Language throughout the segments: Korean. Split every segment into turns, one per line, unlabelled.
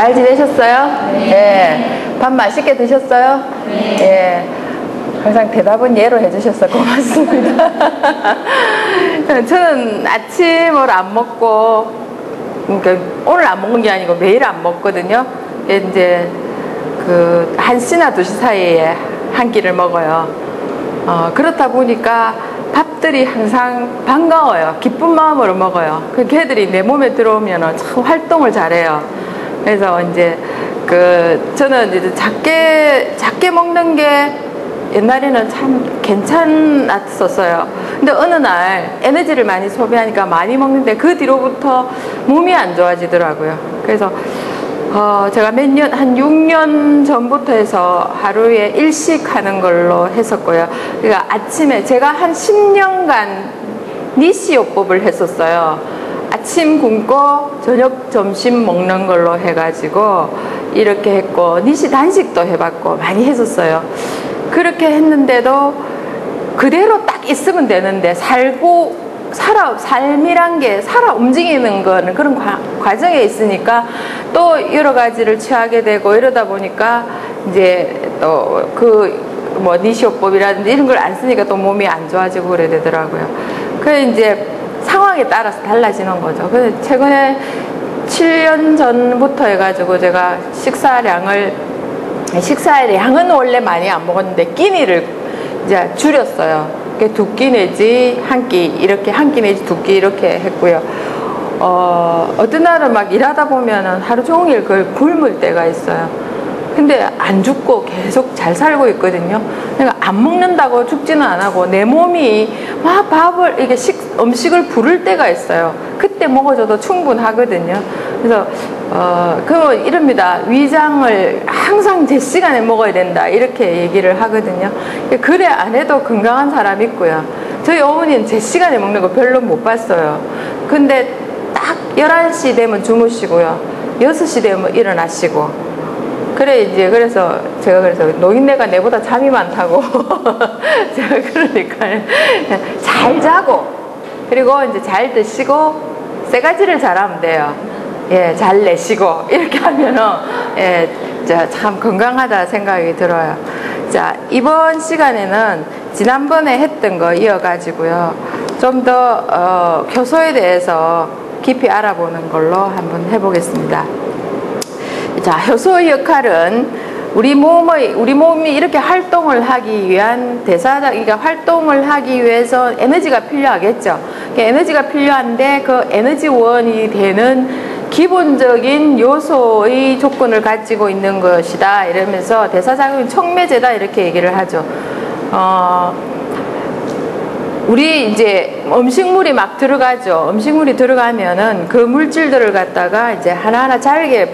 잘 지내셨어요?
네.
예. 밥 맛있게 드셨어요?
네.
예. 항상 대답은 예로 해주셔서 고맙습니다. 저는 아침을 안 먹고, 그러니까 오늘 안 먹는 게 아니고 매일 안 먹거든요. 이제 그 1시나 2시 사이에 한 끼를 먹어요. 그렇다 보니까 밥들이 항상 반가워요. 기쁜 마음으로 먹어요. 그 걔들이 내 몸에 들어오면 참 활동을 잘해요. 그래서 이제 저는 이제 작게 먹는 게 옛날에는 참 괜찮았었어요. 근데 어느 날 에너지를 많이 소비하니까 많이 먹는데 그 뒤로부터 몸이 안 좋아지더라고요. 그래서 제가 한 6년 전부터 해서 하루에 일식하는 걸로 했었고요. 그러니까 아침에 제가 한 10년간 니시요법을 했었어요. 아침 굶고 저녁 점심 먹는 걸로 해가지고 이렇게 했고, 니시 단식도 해봤고 많이 했었어요. 그렇게 했는데도 그대로 딱 있으면 되는데 삶이란 게 살아 움직이는 거는 그런 과정에 있으니까 또 여러 가지를 취하게 되고, 이러다 보니까 이제 또 니시요법이라든지 이런 걸 안 쓰니까 또 몸이 안 좋아지고 그래 되더라고요. 그래서 이제 상황에 따라서 달라지는 거죠. 그래서 최근에 7년 전부터 해가지고 제가 식사의 양은 원래 많이 안 먹었는데 끼니를 이제 줄였어요. 2끼 내지 1끼, 이렇게 1끼 내지 2끼 이렇게 했고요. 어떤 날은 막 일하다 보면은 하루 종일 그걸 굶을 때가 있어요. 근데 안 죽고 계속 잘 살고 있거든요. 그러니까 안 먹는다고 죽지는 안 하고 내 몸이 막 음식을 부를 때가 있어요. 그때 먹어줘도 충분하거든요. 그래서 그러면 이럽니다. 위장을 항상 제 시간에 먹어야 된다, 이렇게 얘기를 하거든요. 그래 안 해도 건강한 사람 있고요. 저희 어머니는 제 시간에 먹는 거 별로 못 봤어요. 근데 딱 11시 되면 주무시고요, 6시 되면 일어나시고. 그래서 제가 노인네가 내보다 잠이 많다고 제가 그러니까 잘 자고, 그리고 이제 잘 드시고 세 가지를 잘하면 돼요. 예, 잘 내쉬고 이렇게 하면은 참 건강하다 생각이 들어요. 자, 이번 시간에는 지난번에 했던 거 이어가지고요, 좀 더 효소에 대해서 깊이 알아보는 걸로 한번 해보겠습니다. 자, 효소의 역할은 우리 몸이 이렇게 활동을 하기 위한 그러니까 활동을 하기 위해서 에너지가 필요하겠죠. 에너지가 필요한데 그 에너지원이 되는 기본적인 요소의 조건을 가지고 있는 것이다, 이러면서 대사작용이 촉매제다, 이렇게 얘기를 하죠. 우리 이제 음식물이 막 들어가죠. 음식물이 들어가면은 그 물질들을 갖다가 이제 하나하나 잘게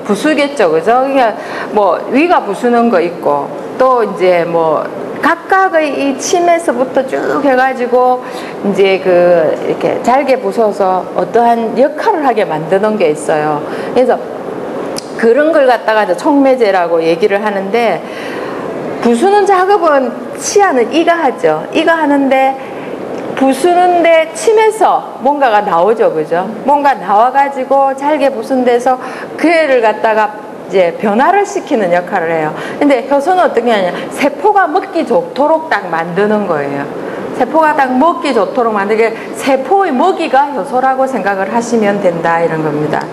부수겠죠. 그죠? 그러니까 위가 부수는 거 있고, 또 이제 각각의 이 침에서부터 쭉 해가지고 이제 이렇게 잘게 부숴서 어떠한 역할을 하게 만드는 게 있어요. 그래서 그런 걸 갖다가 이제 촉매제라고 얘기를 하는데, 부수는 작업은 치아는 이가 하죠. 이가 하는데, 부수는데 침에서 뭔가가 나오죠. 그죠? 뭔가 나와가지고 잘게 부순 데서 그 애를 갖다가 이제 변화를 시키는 역할을 해요. 근데 효소는 어떻게 하냐, 세포가 먹기 좋도록 딱 만드는 거예요. 세포가 딱 먹기 좋도록 만들게, 세포의 먹이가 효소라고 생각을 하시면 된다, 이런 겁니다.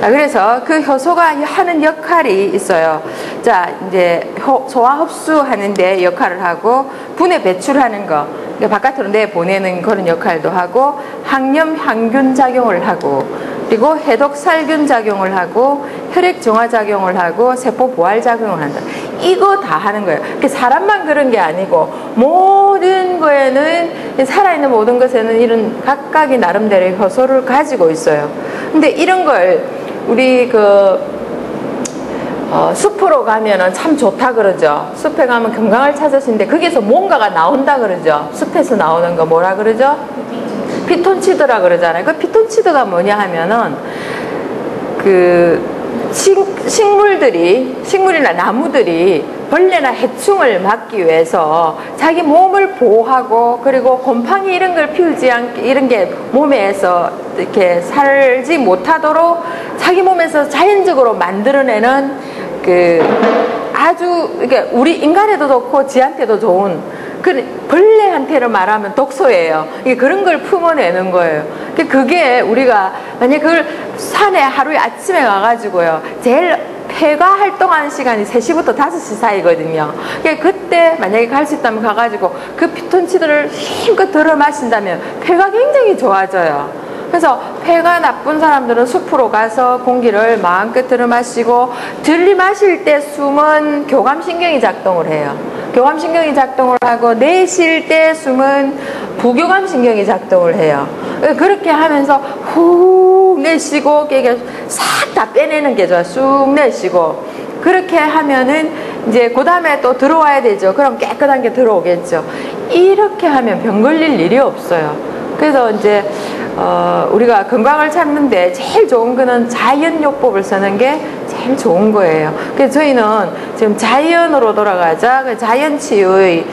자, 그래서 그 효소가 하는 역할이 있어요. 자, 이제 소화 흡수하는 데 역할을 하고, 분해 배출하는 거, 바깥으로 내보내는 그런 역할도 하고, 항염 항균 작용을 하고, 그리고 해독 살균 작용을 하고, 혈액 정화 작용을 하고, 세포 보활 작용을 한다. 이거 다 하는 거예요. 사람만 그런 게 아니고 모든 거에는, 살아있는 모든 것에는 이런 각각이 나름대로의 효소를 가지고 있어요. 근데 이런 걸 우리 숲으로 가면은 참 좋다 그러죠. 숲에 가면 건강을 찾으시는데 거기서 뭔가가 나온다 그러죠. 숲에서 나오는 거 뭐라 그러죠? 피톤치드라 그러잖아요. 그 피톤치드가 뭐냐 하면은 식물이나 나무들이 벌레나 해충을 막기 위해서 자기 몸을 보호하고 그리고 곰팡이 이런 걸 피우지 않게 이런 게 몸에서 이렇게 살지 못하도록 자기 몸에서 자연적으로 만들어내는 아주 그러니까 우리 인간에도 좋고 지한테도 좋은 벌레한테는 말하면 독소예요. 그런 걸 품어내는 거예요. 그게 우리가 만약 그걸 산에 하루에 아침에 가가지고요. 제일 폐가 활동하는 시간이 3시부터 5시 사이거든요. 그때 만약에 갈 수 있다면 가가지고 그 피톤치드를 힘껏 들어 마신다면 폐가 굉장히 좋아져요. 그래서 폐가 나쁜 사람들은 숲으로 가서 공기를 마음껏 들어 마시고 들이마실 때 숨은 교감신경이 작동을 해요. 교감신경이 작동을 하고 내쉴 때 숨은 부교감신경이 작동을 해요. 그렇게 하면서 후 내쉬고 싹 다 빼내는 게 좋아요. 쑥 내쉬고 그렇게 하면은 이제 그 다음에 또 들어와야 되죠. 그럼 깨끗한 게 들어오겠죠. 이렇게 하면 병 걸릴 일이 없어요. 그래서 이제 우리가 건강을 찾는데 제일 좋은 거는 자연요법을 쓰는 게 제일 좋은 거예요. 그래서 저희는 지금 자연으로 돌아가자, 자연치유의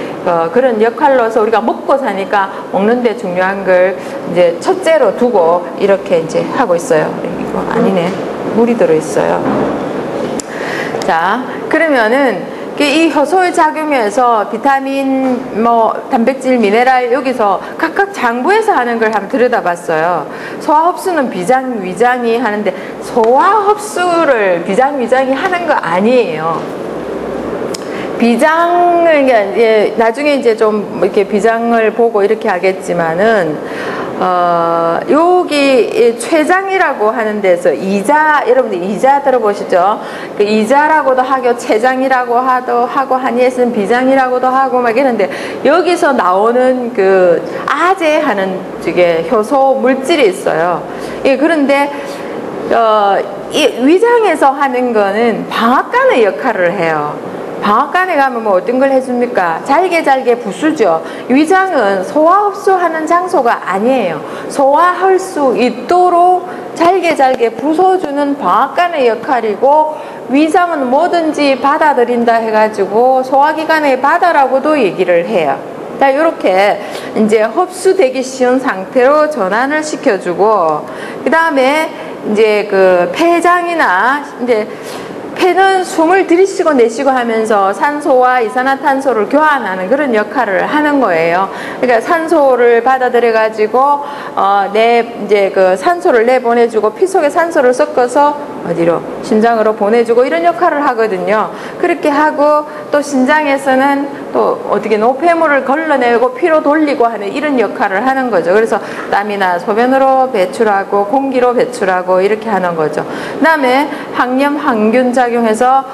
그런 역할로서 우리가 먹고 사니까 먹는 데 중요한 걸 이제 첫째로 두고 이렇게 이제 하고 있어요. 이거 아니네. 물이 들어있어요. 자, 그러면은 이 효소의 작용에서 비타민, 단백질, 미네랄 여기서 각각 장부에서 하는 걸 한번 들여다봤어요. 소화 흡수는 비장, 위장이 하는데 소화 흡수를 비장, 위장이 하는 거 아니에요. 비장을 나중에 이제 좀 이렇게 비장을 보고 이렇게 하겠지만은 여기 췌장이라고 하는 데서 이자, 여러분들 이자 들어보시죠? 그 이자라고도 하고 췌장이라고 하고 한의에서는 비장이라고도 하고 막 이런데 여기서 나오는 그 아제 하는 쪽에 효소 물질이 있어요. 그런데 이 위장에서 하는 거는 방앗간의 역할을 해요. 방앗간에 가면 뭐 어떤 걸 해줍니까? 잘게 부수죠. 위장은 소화 흡수하는 장소가 아니에요. 소화할 수 있도록 잘게 부숴주는 방앗간의 역할이고 위장은 뭐든지 받아들인다 해가지고 소화기관의 바다라고도 얘기를 해요. 자, 이렇게 이제 흡수되기 쉬운 상태로 전환을 시켜주고 그 다음에 이제 그 폐장이나 이제 폐는 숨을 들이쉬고 내쉬고 하면서 산소와 이산화탄소를 교환하는 그런 역할을 하는 거예요. 그러니까 산소를 받아들여 가지고 이제 그 산소를 내보내주고 피 속에 산소를 섞어서 어디로 심장으로 보내주고 이런 역할을 하거든요. 그렇게 하고 또 심장에서는 또 어떻게 노폐물을 걸러내고 피로 돌리고 하는 이런 역할을 하는 거죠. 그래서 땀이나 소변으로 배출하고 공기로 배출하고 이렇게 하는 거죠. 그 다음에 항염 항균 작용해서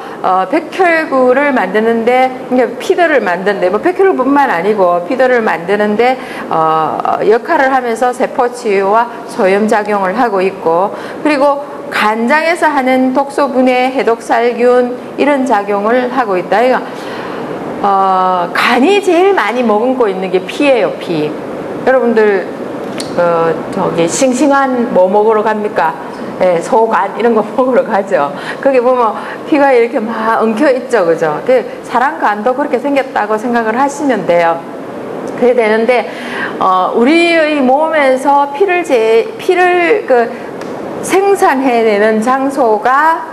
백혈구를 만드는데 그러니까 피들을 만드는데 뭐 백혈구뿐만 아니고 피들을 만드는데 역할을 하면서 세포 치유와 소염 작용을 하고 있고 그리고 간장에서 하는 독소분해 해독살균 이런 작용을 하고 있다. 이거 간이 제일 많이 머금고 있는 게 피예요. 피. 여러분들 저기 싱싱한 뭐 먹으러 갑니까? 네, 소간 이런 거 먹으러 가죠. 거기 보면 피가 이렇게 막 엉켜 있죠, 그죠? 사람 간도 그렇게 생겼다고 생각을 하시면 돼요. 그래 되는데 우리의 몸에서 피를 생산해내는 장소가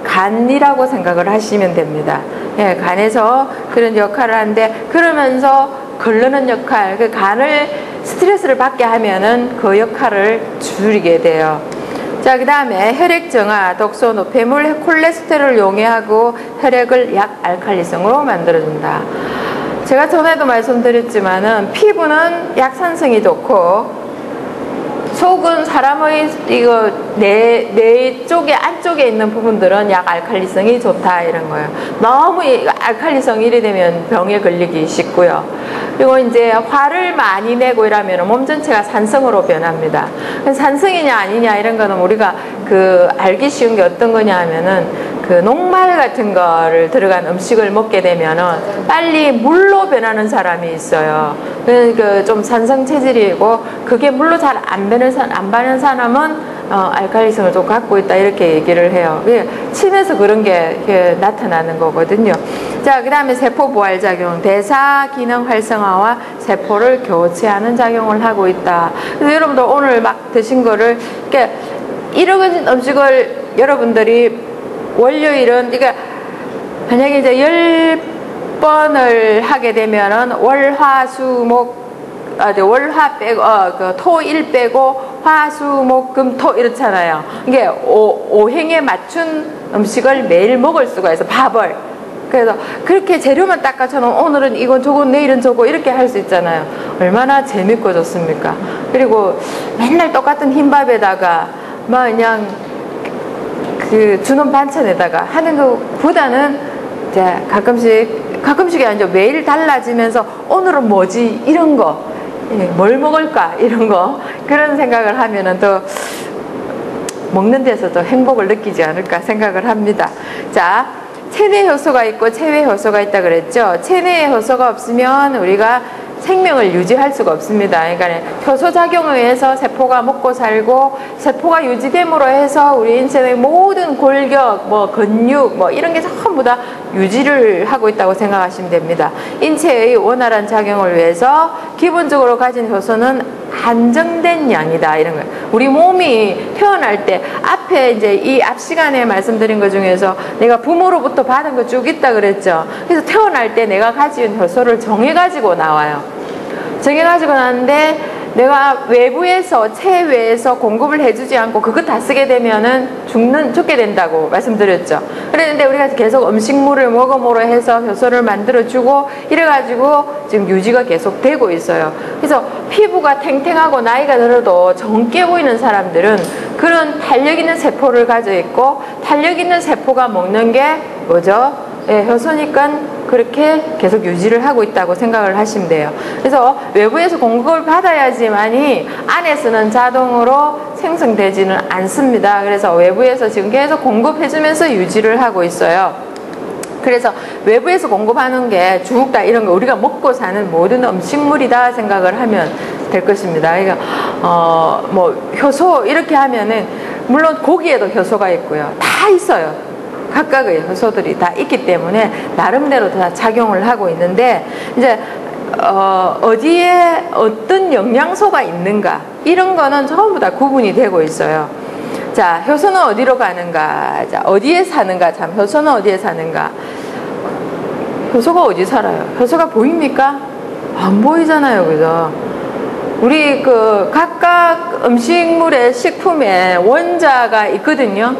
간이라고 생각을 하시면 됩니다. 예, 간에서 그런 역할을 하는데 그러면서 걸르는 역할, 그 간을 스트레스를 받게 하면은 그 역할을 줄이게 돼요. 자, 그 다음에 혈액 정화, 독소, 노폐물, 콜레스테롤을 용해하고 혈액을 약알칼리성으로 만들어준다. 제가 전에도 말씀드렸지만은 피부는 약산성이 좋고 속은 사람의 이거 뇌 쪽에 안쪽에 있는 부분들은 약알칼리성이 좋다 이런 거예요. 너무 알칼리성이 이래 되면 병에 걸리기 쉽고요. 그리고 이제 화를 많이 내고 이러면 몸 전체가 산성으로 변합니다. 산성이냐 아니냐 이런 거는 우리가 알기 쉬운 게 어떤 거냐 하면은 녹말 같은 거를 들어간 음식을 먹게 되면은 빨리 물로 변하는 사람이 있어요. 좀 산성 체질이고 그게 물로 잘 안 변하는 사람은 알칼리성을 좀 갖고 있다 이렇게 얘기를 해요. 침에서 그런 게 나타나는 거거든요. 자, 그 다음에 세포 부활작용, 대사 기능 활성화와 세포를 교체하는 작용을 하고 있다. 그래서 여러분들 오늘 막 드신 거를, 그러니까 이런 음식을 여러분들이 월요일은, 그러니까 만약에 이제 10번을 하게 되면은 월화 빼고, 토, 일 빼고, 화, 수, 목, 금, 토, 이렇잖아요. 이게 오행에 맞춘 음식을 매일 먹을 수가 있어, 밥을. 그래서 그렇게 재료만 딱 갖춰놓으면 오늘은 이건 저거, 내일은 저거, 이렇게 할 수 있잖아요. 얼마나 재밌고 좋습니까? 그리고 맨날 똑같은 흰밥에다가, 막 그냥 주는 반찬에다가 하는 것보다는, 이제 가끔씩이 아니죠. 매일 달라지면서 오늘은 뭐지? 이런 거. 뭘 먹을까? 이런 거. 그런 생각을 하면은 더 먹는 데서도 행복을 느끼지 않을까 생각을 합니다. 자, 체내 효소가 있고 체외 효소가 있다 그랬죠. 체내 효소가 없으면 우리가 생명을 유지할 수가 없습니다. 그러니까 효소 작용에 의해서 세포가 먹고 살고, 세포가 유지됨으로 해서 우리 인체의 모든 골격, 근육, 이런 게 전부 다 유지를 하고 있다고 생각하시면 됩니다. 인체의 원활한 작용을 위해서 기본적으로 가진 효소는 한정된 양이다, 이런 거예요. 우리 몸이 태어날 때 앞에 이제 이 앞 시간에 말씀드린 것 중에서 내가 부모로부터 받은 거 쭉 있다 그랬죠. 그래서 태어날 때 내가 가진 효소를 정해가지고 나와요. 정해가지고 나는데 내가 외부에서, 체외에서 공급을 해주지 않고 그거 다 쓰게 되면은 죽게 된다고 말씀드렸죠. 그랬는데 우리가 계속 음식물을 먹음으로 해서 효소를 만들어주고 이래가지고 지금 유지가 계속 되고 있어요. 그래서 피부가 탱탱하고 나이가 들어도 젊게 보이는 사람들은 그런 탄력 있는 세포를 가지고 있고, 탄력 있는 세포가 먹는 게 뭐죠? 효소니까 그렇게 계속 유지를 하고 있다고 생각을 하시면 돼요. 그래서 외부에서 공급을 받아야지만이 안에서는 자동으로 생성되지는 않습니다. 그래서 외부에서 지금 계속 공급해주면서 유지를 하고 있어요. 그래서 외부에서 공급하는 게 죽다 이런 거 우리가 먹고 사는 모든 음식물이다 생각을 하면 될 것입니다. 그러니까 효소 이렇게 하면은 물론 고기에도 효소가 있고요. 다 있어요. 각각의 효소들이 다 있기 때문에 나름대로 다 작용을 하고 있는데, 이제 어디에 어떤 영양소가 있는가 이런 거는 전부 다 구분이 되고 있어요. 자, 효소는 어디로 가는가? 자, 어디에 사는가? 참, 효소는 어디에 사는가? 효소가 어디 살아요? 효소가 보입니까? 안 보이잖아요, 그죠? 우리 각각 음식물의 식품에 원자가 있거든요.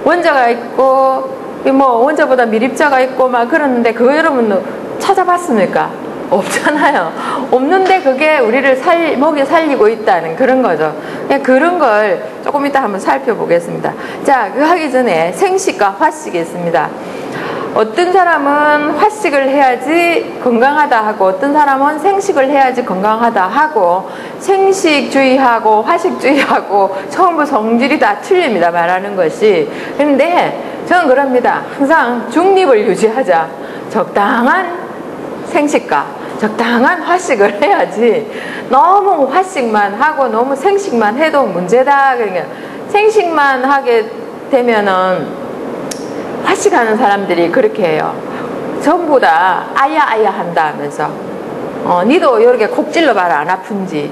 원자가 있고, 원자보다 미립자가 있고 막 그러는데 그거 여러분 찾아봤습니까? 없잖아요. 없는데 그게 우리를 먹이 살리고 있다는 그런 거죠. 그냥 그런 걸 조금 이따 한번 살펴보겠습니다. 자, 그거 하기 전에 생식과 화식이 있습니다. 어떤 사람은 화식을 해야지 건강하다 하고, 어떤 사람은 생식을 해야지 건강하다 하고, 생식주의하고 화식주의하고 전부 성질이 다 틀립니다, 말하는 것이. 그런데 저는 그럽니다. 항상 중립을 유지하자. 적당한 생식과 적당한 화식을 해야지 너무 화식만 하고 너무 생식만 해도 문제다. 그러니까 생식만 하게 되면은 화식하는 사람들이 그렇게 해요. 전부 다 아야 한다 하면서 니도 이렇게 콕 찔러봐라 안 아픈지.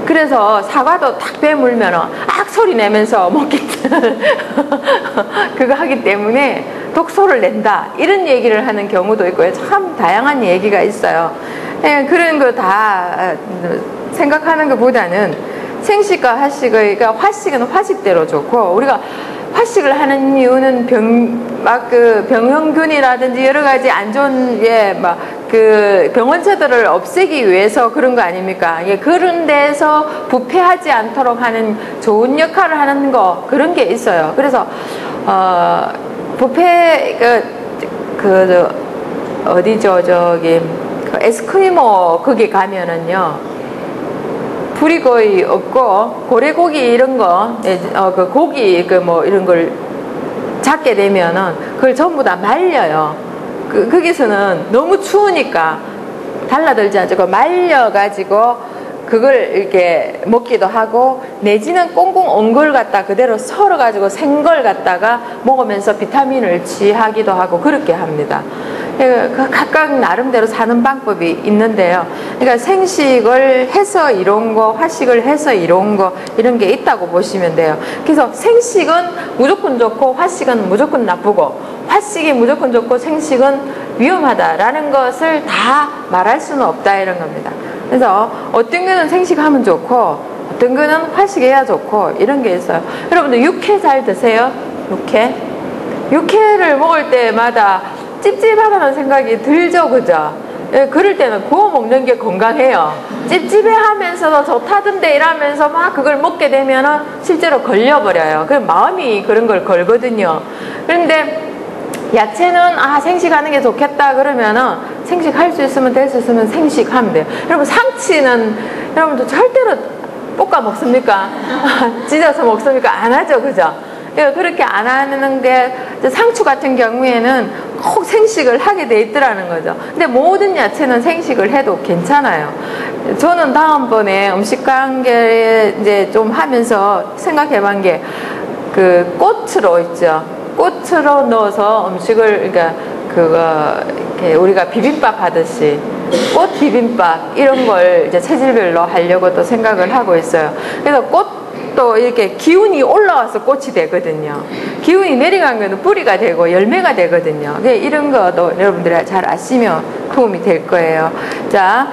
그래서 사과도 탁 베물면 악 소리 내면서 먹겠다. 그거 하기 때문에 독소를 낸다 이런 얘기를 하는 경우도 있고요. 참 다양한 얘기가 있어요. 그런 거 다 생각하는 것보다는 생식과 화식의, 그러니까 화식은 화식대로 좋고, 우리가 화식을 하는 이유는 병원균이라든지 여러 가지 안 좋은 병원체들을 없애기 위해서 그런 거 아닙니까? 그런 데서 부패하지 않도록 하는 좋은 역할을 하는 거, 그런 게 있어요. 그래서 부패 어디죠? 에스크리모 거기 가면은요, 불이 거의 없고 고래고기 이런 거, 고기 이런 걸 잡게 되면은 그걸 전부 다 말려요. 거기서는 너무 추우니까 달라들지 않고 말려가지고 그걸 이렇게 먹기도 하고, 내지는 꽁꽁 온 걸 갖다 그대로 썰어가지고 생걸 갖다가 먹으면서 비타민을 취하기도 하고 그렇게 합니다. 각각 나름대로 사는 방법이 있는데요. 그러니까 생식을 해서 이런 거, 화식을 해서 이런 거, 이런 게 있다고 보시면 돼요. 그래서 생식은 무조건 좋고 화식은 무조건 나쁘고, 화식이 무조건 좋고 생식은 위험하다라는 것을 다 말할 수는 없다, 이런 겁니다. 그래서 어떤 거는 생식하면 좋고 어떤 거는 화식해야 좋고 이런 게 있어요. 여러분들 육회 잘 드세요? 육회를 먹을 때마다 찝찝하다는 생각이 들죠, 그죠? 예, 그럴 때는 구워 먹는 게 건강해요. 찝찝해 하면서도 좋다던데 이러면서 막 그걸 먹게 되면은 실제로 걸려버려요. 그럼 마음이 그런 걸 걸거든요. 그런데 야채는 생식하는 게 좋겠다 그러면은 생식할 수 있으면 될 수 있으면 생식하면 돼요. 여러분 상치는 여러분도 절대로 볶아 먹습니까? 찢어서 먹습니까? 안 하죠, 그죠? 그렇게 안 하는 게 상추 같은 경우에는 꼭 생식을 하게 돼 있더라는 거죠. 근데 모든 야채는 생식을 해도 괜찮아요. 저는 다음번에 음식 관계 이제 좀 하면서 생각해 본 게 그 꽃으로 있죠. 꽃으로 넣어서 음식을, 그러니까 그거 이렇게 우리가 비빔밥 하듯이 꽃 비빔밥 이런 걸 이제 체질별로 하려고 또 생각을 하고 있어요. 그래서 꽃도 이렇게 기운이 올라와서 꽃이 되거든요. 기운이 내려간 거는 뿌리가 되고 열매가 되거든요. 이런 것도 여러분들이 잘 아시면 도움이 될 거예요. 자,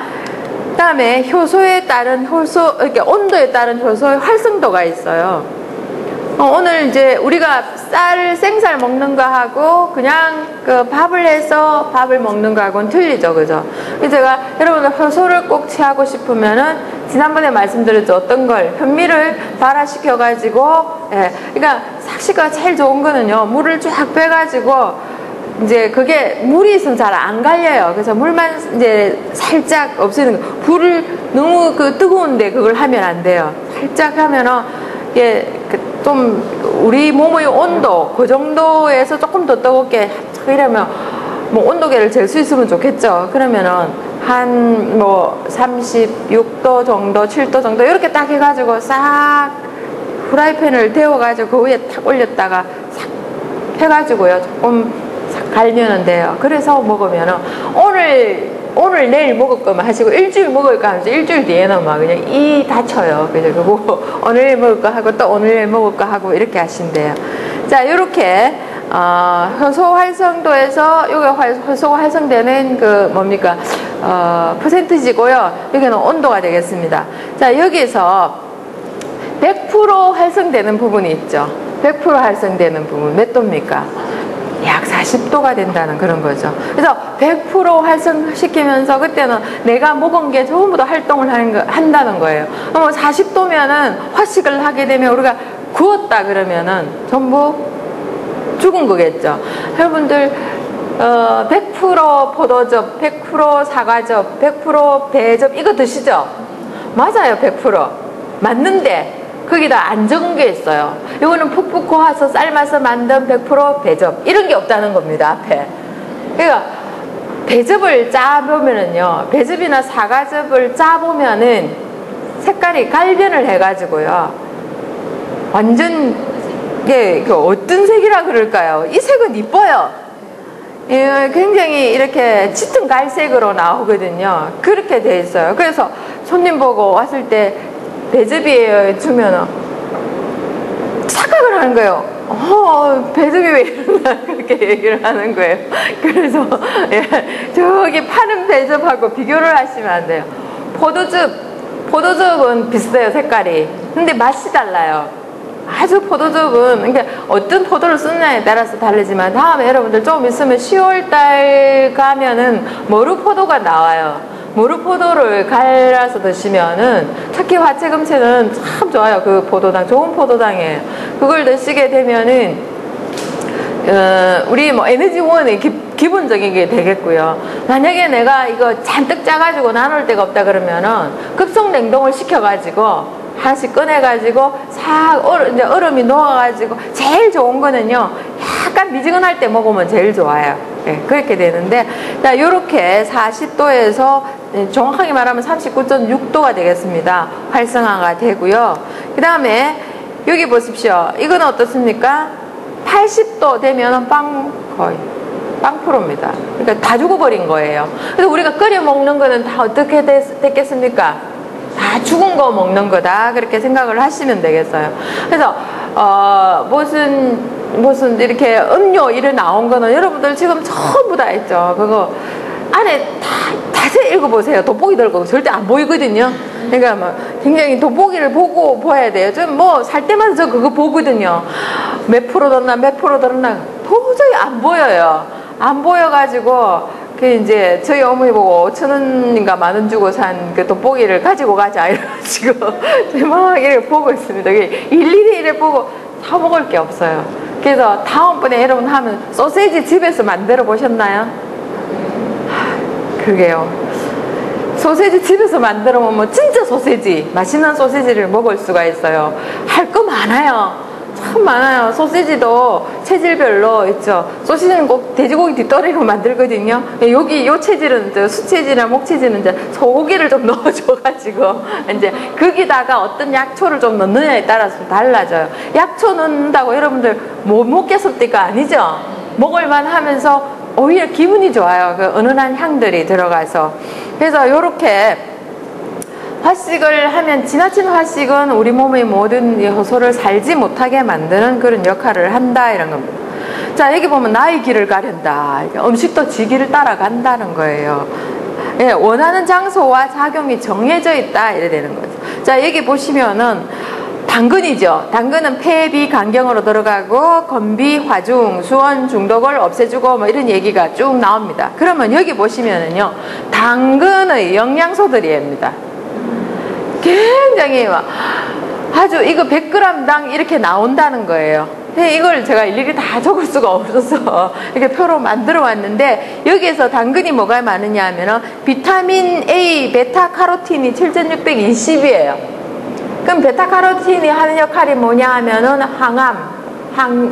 그다음에 효소에 따른 이렇게 온도에 따른 효소의 활성도가 있어요. 오늘 이제 우리가 생쌀 먹는 거하고 그냥 그 밥을 해서 밥을 먹는 거하고는 틀리죠, 그죠? 그래서 제가 여러분들 효소를 꼭 취하고 싶으면은 지난번에 말씀드렸죠. 어떤 걸 현미를 발화시켜가지고, 예, 그러니까 삭시가 제일 좋은 거는요, 물을 쫙 빼가지고 이제 그게 물이 있으면 잘 안 갈려요. 그래서 물만 이제 살짝 없애는 거. 불을 너무 뜨거운데 그걸 하면 안 돼요. 살짝 하면은 이게 좀 우리 몸의 온도 그 정도에서 조금 더 뜨겁게 이러면 뭐 온도계를 잴 수 있으면 좋겠죠. 그러면은 한 뭐 36도 정도, 7도 정도 이렇게 딱 해가지고 싹 후라이팬을 데워가지고 그 위에 탁 올렸다가 싹 해가지고요 조금 싹 갈면은 돼요. 그래서 먹으면은 오늘 내일 먹을 거만 하시고 일주일 먹을 거 하면서 일주일 뒤에는 막 그냥 이 다쳐요. 그리고 오늘 먹을 거 하고 또 오늘 먹을 거 하고 이렇게 하신대요. 자, 이렇게 효소 활성도에서 요게 효소 활성되는 그 뭡니까 퍼센티지고요. 여기는 온도가 되겠습니다. 자, 여기서 100% 활성되는 부분이 있죠. 100% 활성되는 부분 몇 도입니까? 약 40도가 된다는 그런 거죠. 그래서 100% 활성시키면서 그때는 내가 먹은 게 전부 다 활동을 한다는 거예요. 40도면은 화식을 하게 되면 우리가 구웠다 그러면은 전부 죽은 거겠죠. 여러분들 100% 포도즙, 100% 사과즙, 100% 배즙 이거 드시죠? 맞아요, 100% 맞는데 거기다 안 적은 게 있어요. 이거는 푹푹 고아서 삶아서 만든 100% 배즙 이런 게 없다는 겁니다, 앞에. 그러니까 배즙을 짜보면은요, 배즙이나 사과즙을 짜보면은 색깔이 갈변을 해가지고요 완전 어떤 색이라 그럴까요? 이 색은 이뻐요. 굉장히 이렇게 짙은 갈색으로 나오거든요. 그렇게 돼 있어요. 그래서 손님 보고 왔을 때 배즙이에요 주면은 착각을 하는 거예요. 배즙이 왜 이러나 그렇게 얘기를 하는 거예요. 그래서 저기 파는 배즙하고 비교를 하시면 안 돼요. 포도즙은 비슷해요, 색깔이. 근데 맛이 달라요. 아주 포도즙은 그러니까 어떤 포도를 쓰느냐에 따라서 다르지만 다음에 여러분들 좀 있으면 10월달 가면은 머루포도가 나와요. 머루포도를 갈아서 드시면은 특히 화채금채는 참 좋아요. 그 포도당 좋은 포도당이에요. 그걸 드시게 되면은 우리 뭐 에너지원의 기본적인 게 되겠고요. 만약에 내가 이거 잔뜩 짜가지고 나눌 데가 없다 그러면은 급속 냉동을 시켜가지고 하나씩 꺼내가지고 싹 이제 얼음이 녹아가지고 제일 좋은 거는요, 약간 미지근할 때 먹으면 제일 좋아요. 네, 그렇게 되는데, 자, 요렇게 40도에서 정확하게 말하면 39.6도가 되겠습니다. 활성화가 되고요. 그 다음에 여기 보십시오. 이건 어떻습니까? 80도 되면은 빵 거의 빵프로입니다. 그러니까 다 죽어버린 거예요. 그래서 우리가 끓여 먹는 거는 다 어떻게 됐겠습니까? 다 죽은 거 먹는 거다. 그렇게 생각을 하시면 되겠어요. 그래서 무슨 이렇게 음료 이래 나온 거는 여러분들 지금 전부 다 있죠. 그거 안에 자세히 읽어보세요. 돋보기 들고 절대 안 보이거든요. 그러니까 뭐 굉장히 돋보기를 보고 보아야 돼요. 좀 뭐 살 때마다 저 그거 보거든요. 몇 프로 들었나 몇 프로 들었나 도저히 안 보여요. 안 보여가지고 그 이제 저희 어머니 보고 5,000원인가 10,000원 주고 산 그 돋보기를 가지고 가자 이래가지고 막 이렇게 보고 있습니다. 일일이 이래 보고 사 먹을 게 없어요. 그래서 다음번에 여러분 하면 소세지 집에서 만들어 보셨나요? 그러게요. 소세지 집에서 만들어 먹으면 진짜 소세지, 맛있는 소세지를 먹을 수가 있어요. 할 거 많아요. 참 많아요. 소시지도 체질별로 있죠. 소시지는 꼭 돼지고기 뒷다리로 만들거든요. 여기 요 체질은 수체질이나 목체질은 이제 소고기를 좀 넣어줘가지고 이제 거기다가 어떤 약초를 좀 넣느냐에 따라서 달라져요. 약초 넣는다고 여러분들 못 먹겠습니까? 아니죠. 먹을만 하면서 오히려 기분이 좋아요. 그 은은한 향들이 들어가서. 그래서 요렇게 화식을 하면 지나친 화식은 우리 몸의 모든 효소를 살지 못하게 만드는 그런 역할을 한다 이런 겁니다. 자, 여기 보면 나의 길을 가련다. 음식도 지 길을 따라간다는 거예요. 예, 원하는 장소와 작용이 정해져 있다 이래 되는 거죠. 자, 여기 보시면은 당근이죠. 당근은 폐비 간경으로 들어가고 건비, 화중, 수원, 중독을 없애주고 뭐 이런 얘기가 쭉 나옵니다. 그러면 여기 보시면은요, 당근의 영양소들입니다. 굉장히 막 아주 이거 100g당 이렇게 나온다는 거예요. 이걸 제가 일일이 다 적을 수가 없어서 이렇게 표로 만들어 왔는데, 여기에서 당근이 뭐가 많으냐 하면은 비타민 A, 베타카로틴이 7620이에요. 그럼 베타카로틴이 하는 역할이 뭐냐 하면은 항암,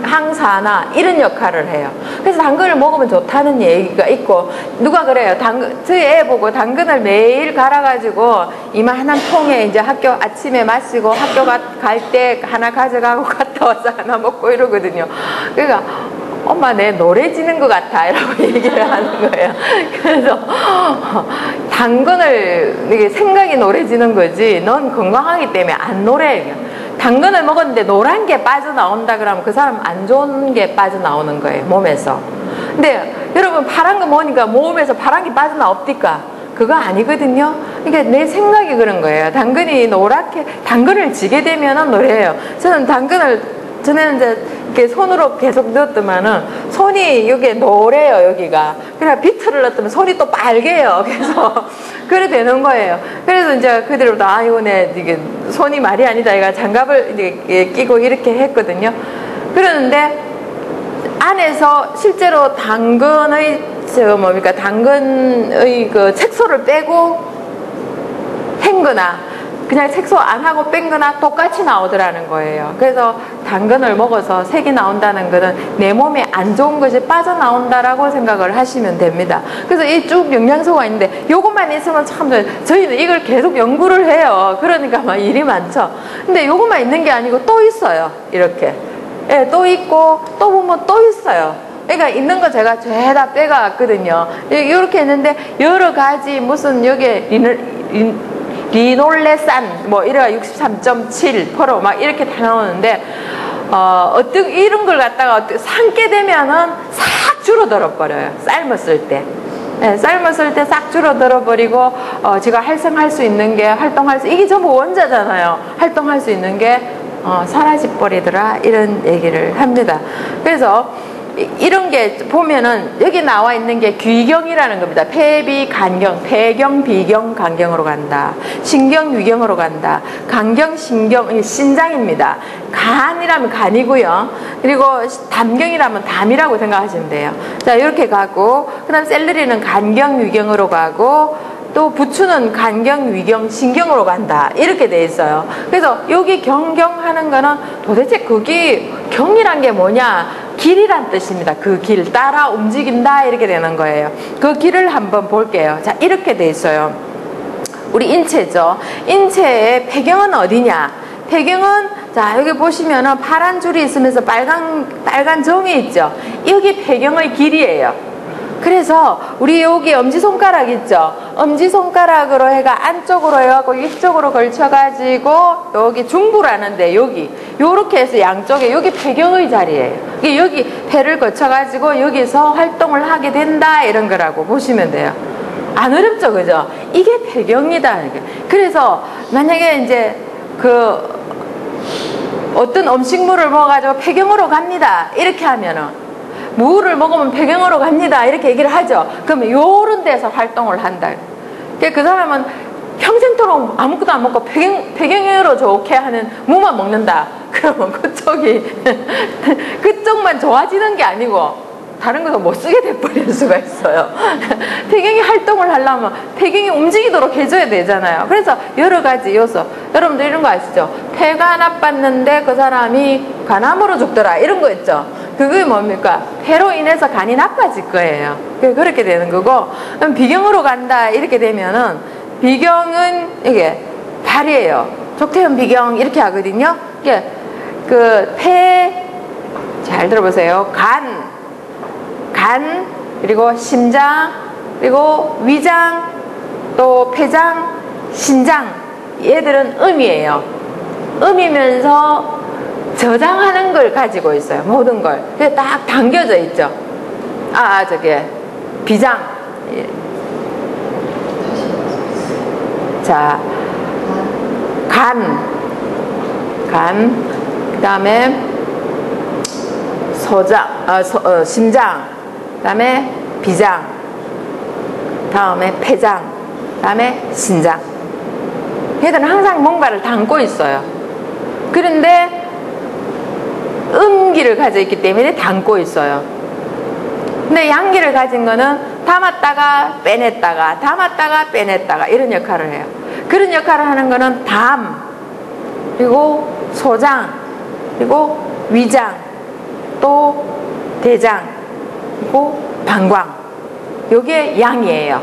항산화 이런 역할을 해요. 그래서 당근을 먹으면 좋다는 얘기가 있고, 누가 그래요? 저희 애 보고 당근을 매일 갈아가지고 이만한 통에 이제 학교 아침에 마시고 학교 갈 때 하나 가져가고 갔다 와서 하나 먹고 이러거든요. 그러니까 엄마 내 노래지는 것 같아 이라고 얘기를 하는 거예요. 그래서 당근을 이게 생각이 노래지는 거지 넌 건강하기 때문에 안 노래. 당근을 먹었는데 노란 게 빠져나온다 그러면 그 사람 안 좋은 게 빠져나오는 거예요, 몸에서. 근데 여러분 파란 거 먹으니까 몸에서 파란 게 빠져나옵니까? 그거 아니거든요. 그러니까 내 생각이 그런 거예요. 당근이 노랗게, 당근을 지게 되면은 노래요. 저는 당근을 전에는 이제 이렇게 손으로 계속 넣었더만은 손이 여기 노래요, 여기가. 그래서 비트를 넣었더니 손이 또 빨개요. 그래서 그래 되는 거예요. 그래서 이제 그대로 다 이거 내 이게 손이 말이 아니다. 얘가 장갑을 이제 끼고 이렇게 했거든요. 그러는데 안에서 실제로 당근의 뭡니까 당근의 그 색소를 빼고 헹거나 그냥 색소 안 하고 뺀 거나 똑같이 나오더라는 거예요. 그래서 당근을 먹어서 색이 나온다는 거는 내 몸에 안 좋은 것이 빠져나온다라고 생각을 하시면 됩니다. 그래서 이 쭉 영양소가 있는데 요것만 있으면 참 저희는 이걸 계속 연구를 해요. 그러니까 막 일이 많죠. 근데 요것만 있는 게 아니고 또 있어요. 이렇게. 예, 또 있고 또 보면 또 있어요. 그러니까 있는 거 제가 죄다 빼가왔거든요. 이렇게 했는데 여러 가지 무슨 여기에 리놀레산 뭐 이래가 63.7% 막 이렇게 다 나오는데 어떤 이런 걸 갖다가 삶게 되면은 싹 줄어들어 버려요. 삶았을 때. 네, 삶았을 때 싹 줄어들어 버리고 제가 활성할 수 있는 게 활동할 수 이게 전부 원자잖아요. 활동할 수 있는 게 사라져 버리더라 이런 얘기를 합니다. 그래서 이런 게 보면은 여기 나와 있는 게 귀경이라는 겁니다. 폐비, 간경, 폐경, 비경, 간경으로 간다. 신경, 위경으로 간다. 간경, 신경, 신장입니다. 간이라면 간이고요. 그리고 담경이라면 담이라고 생각하시면 돼요. 자, 이렇게 가고, 그 다음 셀러리는 간경, 위경으로 가고, 또 부추는 간경, 위경, 신경으로 간다. 이렇게 돼 있어요. 그래서 여기 경경하는 거는 도대체 그게 경이란 게 뭐냐? 길이란 뜻입니다. 그 길 따라 움직인다 이렇게 되는 거예요. 그 길을 한번 볼게요. 자, 이렇게 돼 있어요. 우리 인체죠. 인체의 배경은 어디냐? 배경은 자 여기 보시면은 파란 줄이 있으면서 빨간 점이 있죠. 여기 배경의 길이에요. 그래서 우리 여기 엄지손가락 있죠? 엄지손가락으로 해가 안쪽으로 해갖고 이쪽으로 걸쳐가지고 여기 중부라는데 여기 요렇게 해서 양쪽에 여기 폐경의 자리예요. 여기 폐를 거쳐가지고 여기서 활동을 하게 된다 이런 거라고 보시면 돼요. 안 어렵죠, 그죠? 이게 폐경이다. 그래서 만약에 이제 어떤 음식물을 먹어가지고 폐경으로 갑니다 이렇게 하면은 무를 먹으면 폐경으로 갑니다 이렇게 얘기를 하죠. 그러면 요런 데서 활동을 한다. 그 사람은 평생토록 아무것도 안 먹고 폐경으로 좋게 하는 무만 먹는다. 그러면 그쪽만 좋아지는 게 아니고 다른 것도 못 쓰게 돼버릴 수가 있어요. 폐경이 활동을 하려면 폐경이 움직이도록 해줘야 되잖아요. 그래서 여러 가지 요소, 여러분들 이런 거 아시죠? 폐가 나빴는데 그 사람이 간암으로 죽더라 이런 거 있죠? 그게 뭡니까? 폐로 인해서 간이 나빠질 거예요. 그렇게 되는 거고, 그럼 비경으로 간다 이렇게 되면은 비경은 이게 발이에요. 족태현 비경 이렇게 하거든요. 이게 폐, 잘 들어보세요. 간 그리고 심장 그리고 위장 또 폐장 신장 얘들은 음이에요. 음이면서 저장하는 걸 가지고 있어요. 모든 걸. 그게 딱 당겨져 있죠. 저게 비장. 자, 간, 그 다음에 심장, 그 다음에 비장, 다음에 폐장, 그 다음에 신장. 얘들은 항상 뭔가를 담고 있어요. 그런데 음기를 가져 있기 때문에 담고 있어요. 근데 양기를 가진 거는 담았다가 빼냈다가 담았다가 빼냈다가 이런 역할을 해요. 그런 역할을 하는 거는 담, 그리고 소장, 그리고 위장, 또 대장, 그리고 방광. 요게 양이에요.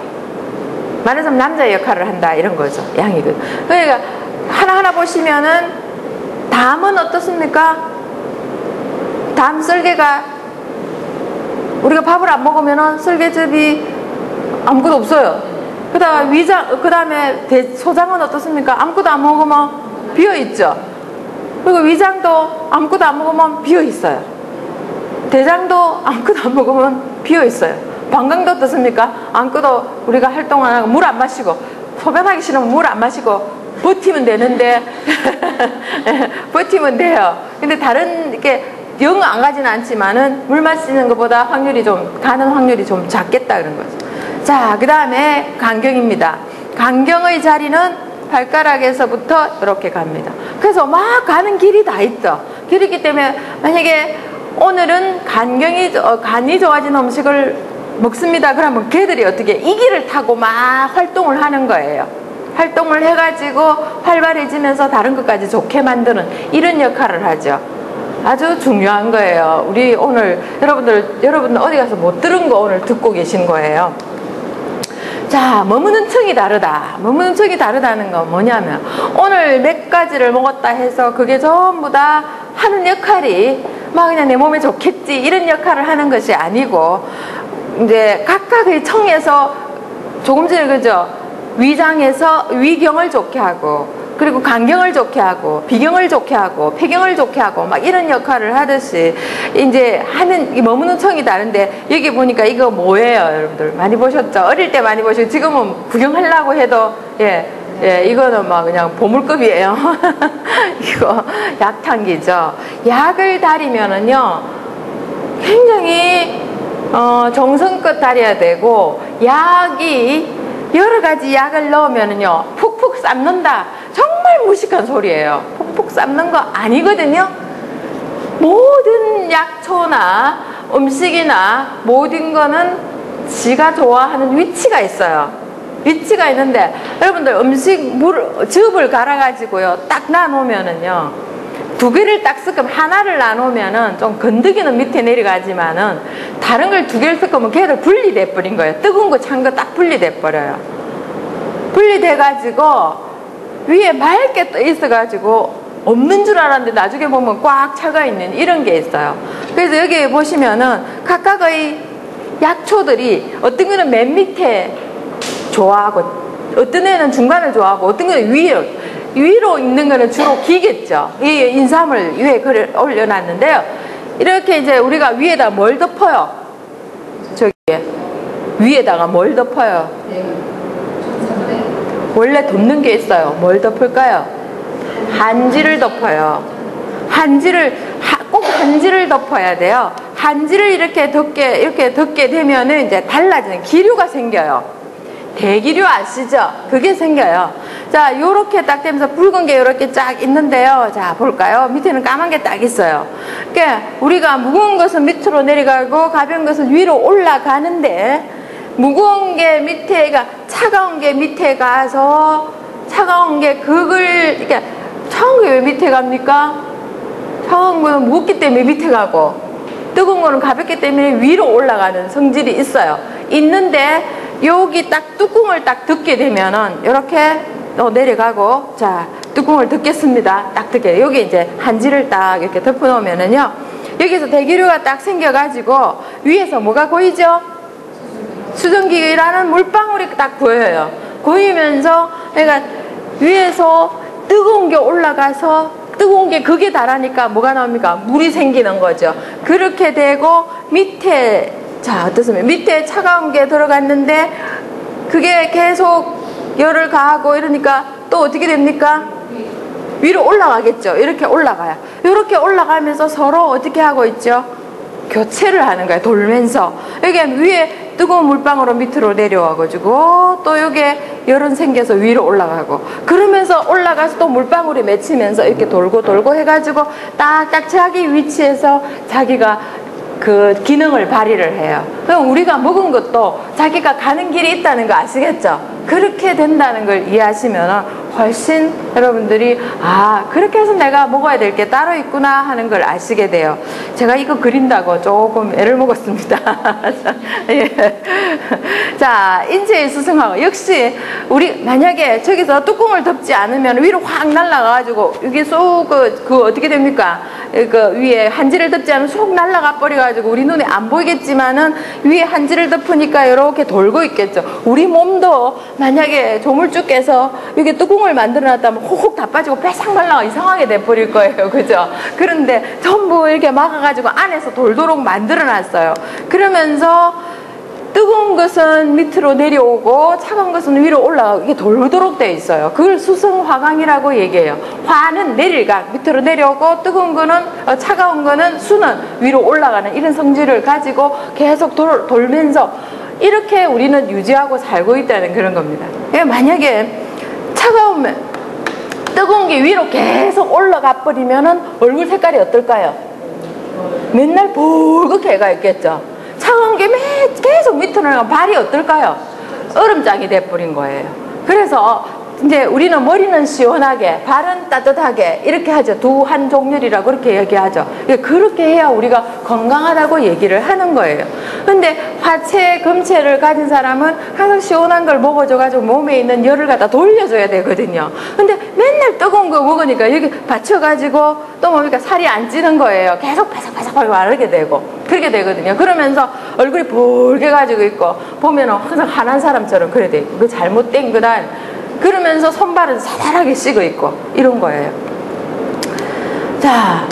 말하자면 남자의 역할을 한다 이런 거죠. 양이거든. 그러니까 하나하나 보시면은 담은 어떻습니까? 담 쓸개가 우리가 밥을 안 먹으면은 쓸개즙이 아무것도 없어요. 그다음 위장, 그다음에 소장은 어떻습니까? 아무것도 안 먹으면 비어 있죠. 그리고 위장도 아무것도 안 먹으면 비어 있어요. 대장도 아무것도 안 먹으면 비어 있어요. 방광도 어떻습니까? 아무것도 우리가 활동 안 하고 물 안 마시고 소변하기 싫으면 물 안 마시고 버티면 되는데 버티면 돼요. 근데 다른 이렇게 영 안 가지는 않지만은 물 마시는 것보다 가는 확률이 좀 작겠다 그런 거죠. 자, 그 다음에 간경입니다. 간경의 자리는 발가락에서부터 이렇게 갑니다. 그래서 막 가는 길이 다 있죠. 길이 있기 때문에 만약에 오늘은 간이 좋아진 음식을 먹습니다. 그러면 걔들이 어떻게 이 길을 타고 막 활동을 하는 거예요. 활동을 해가지고 활발해지면서 다른 것까지 좋게 만드는 이런 역할을 하죠. 아주 중요한 거예요. 우리 오늘 여러분들 어디 가서 못 들은 거 오늘 듣고 계신 거예요. 자, 머무는 층이 다르다. 머무는 층이 다르다는 건 뭐냐면 오늘 몇 가지를 먹었다 해서 그게 전부 다 하는 역할이 막 그냥 내 몸에 좋겠지 이런 역할을 하는 것이 아니고 이제 각각의 층에서 조금 전에 그죠? 위장에서 위경을 좋게 하고 그리고 간경을 좋게 하고 비경을 좋게 하고 폐경을 좋게 하고 막 이런 역할을 하듯이 이제 하는 이 머무는 층이 다른데 여기 보니까 이거 뭐예요, 여러분들? 많이 보셨죠? 어릴 때 많이 보시고 지금은 구경하려고 해도 이거는 막 그냥 보물급이에요. 이거 약탕기죠. 약을 다리면은요 굉장히 정성껏 다려야 되고 약이 여러 가지 약을 넣으면은요 푹푹 삶는다. 정말 무식한 소리예요. 푹푹 삶는 거 아니거든요. 모든 약초나 음식이나 모든 거는 지가 좋아하는 위치가 있어요. 위치가 있는데 여러분들 즙을 갈아가지고요 딱 놔놓으면은요 두 개를 딱 섞으면 하나를 놔놓으면은 좀 건더기는 밑에 내려가지만은 다른 걸 두 개를 섞으면 걔들 분리돼 버린 거예요. 뜨거운 거 찬 거 딱 분리돼 버려요. 분리돼 가지고 위에 맑게 떠 있어 가지고 없는 줄 알았는데 나중에 보면 꽉 차가 있는 이런 게 있어요. 그래서 여기 보시면은 각각의 약초들이 어떤 거는 맨 밑에 좋아하고 어떤 애는 중간을 좋아하고 어떤 거는 위로 있는 거는 주로 기겠죠. 이 인삼을 위에 올려놨는데요. 이렇게 이제 우리가 위에다 뭘 덮어요? 저기 위에다가 뭘 덮어요? 원래 덮는 게 있어요. 뭘 덮을까요? 한지를 덮어요. 꼭 한지를 덮어야 돼요. 한지를 이렇게 덮게 되면은 이제 달라지는 기류가 생겨요. 대기류 아시죠? 그게 생겨요. 자, 요렇게 딱 되면서 붉은 게 요렇게 쫙 있는데요. 자, 볼까요? 밑에는 까만 게 딱 있어요. 그러니까 우리가 무거운 것은 밑으로 내려가고 가벼운 것은 위로 올라가는데 무거운 게 밑에가 차가운 게 밑에 가서 차가운 게 그러니까 차가운 게 왜 밑에 갑니까? 차가운 거는 무겁기 때문에 밑에 가고 뜨거운 거는 가볍기 때문에 위로 올라가는 성질이 있어요. 있는데 여기 딱 뚜껑을 딱 덮게 되면은 이렇게 내려가고 자 뚜껑을 덮겠습니다. 딱 덮게 여기 이제 한지를 딱 이렇게 덮어 놓으면은요 여기서 대기류가 딱 생겨가지고 위에서 뭐가 고이죠? 수증기라는 물방울이 딱 보여요. 고이면서 그러니까 위에서 뜨거운 게 올라가서 뜨거운 게 극에 달하니까 뭐가 나옵니까? 물이 생기는 거죠. 그렇게 되고 밑에 자 어떻습니까? 밑에 차가운 게 들어갔는데 그게 계속 열을 가하고 이러니까 또 어떻게 됩니까? 위로 올라가겠죠. 이렇게 올라가요. 이렇게 올라가면서 서로 어떻게 하고 있죠? 교체를 하는 거예요. 돌면서 여기 위에 뜨거운 물방울로 밑으로 내려와가지고 또 여기에 열은 생겨서 위로 올라가고 그러면서 올라가서 또 물방울이 맺히면서 이렇게 돌고 해가지고 딱딱 자기 위치에서 자기가 그 기능을 발휘를 해요. 그럼 우리가 먹은 것도 자기가 가는 길이 있다는 거 아시겠죠? 그렇게 된다는 걸 이해하시면 훨씬 여러분들이 아 그렇게 해서 내가 먹어야 될 게 따로 있구나 하는 걸 아시게 돼요. 제가 이거 그린다고 조금 애를 먹었습니다. 예. 자 인체의 수승하고 역시 우리 만약에 저기서 뚜껑을 덮지 않으면 위로 확 날아가가지고 여기 쏙 그 어떻게 됩니까? 그 위에 한지를 덮지 않으면 쏙 날아가 버려가지고 우리 눈에 안 보이겠지만은 위에 한지를 덮으니까 이렇게 돌고 있겠죠. 우리 몸도 만약에 조물주 깨서 여기 뚜껑을 만들어 놨다면 호흡 다 빠지고 빼싹 말라가 이상하게 돼버릴 거예요. 그죠? 그런데 전부 이렇게 막아가지고 안에서 돌도록 만들어 놨어요. 그러면서 뜨거운 것은 밑으로 내려오고 차가운 것은 위로 올라가고 이게 돌도록 되어 있어요. 그걸 수성화강이라고 얘기해요. 화는 내릴각 밑으로 내려오고 뜨거운 거는 차가운 거는 수는 위로 올라가는 이런 성질을 가지고 계속 돌면서 이렇게 우리는 유지하고 살고 있다는 그런 겁니다. 만약에 뜨거운 게 위로 계속 올라가 버리면은 얼굴 색깔이 어떨까요? 맨날 붉게 가 있겠죠. 차가운 게 계속 밑으로 나가면 발이 어떨까요? 얼음장이 돼버린 거예요. 그래서 이제 우리는 머리는 시원하게 발은 따뜻하게 이렇게 하죠. 두한 종렬이라고 그렇게 얘기하죠. 그렇게 해야 우리가 건강하다고 얘기를 하는 거예요. 근데 화체, 금체를 가진 사람은 항상 시원한 걸 먹어줘가지고 몸에 있는 열을 갖다 돌려줘야 되거든요. 근데 맨날 뜨거운 거 먹으니까 여기 받쳐가지고 또 뭡니까 살이 안 찌는 거예요. 계속 바삭바삭하게 마르게 되고 그렇게 되거든요. 그러면서 얼굴이 붉게 가지고 있고 보면은 항상 화난 사람처럼 그래 돼 있고 그 잘못된 거다. 그러면서 손발은 사달하게 식어 있고 이런 거예요. 자,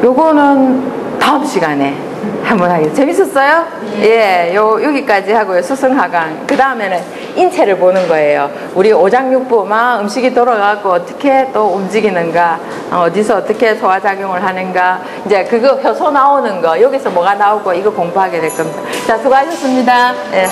요거는 다음 시간에 한번 하겠습니다. 재밌었어요? 예, 여기까지 하고요. 수승하강. 그 다음에는 인체를 보는 거예요. 우리 오장육부 막 음식이 돌아가고 어떻게 또 움직이는가, 어디서 어떻게 소화작용을 하는가, 이제 그거 효소 나오는 거, 여기서 뭐가 나오고 이거 공부하게 될 겁니다. 자, 수고하셨습니다. 예.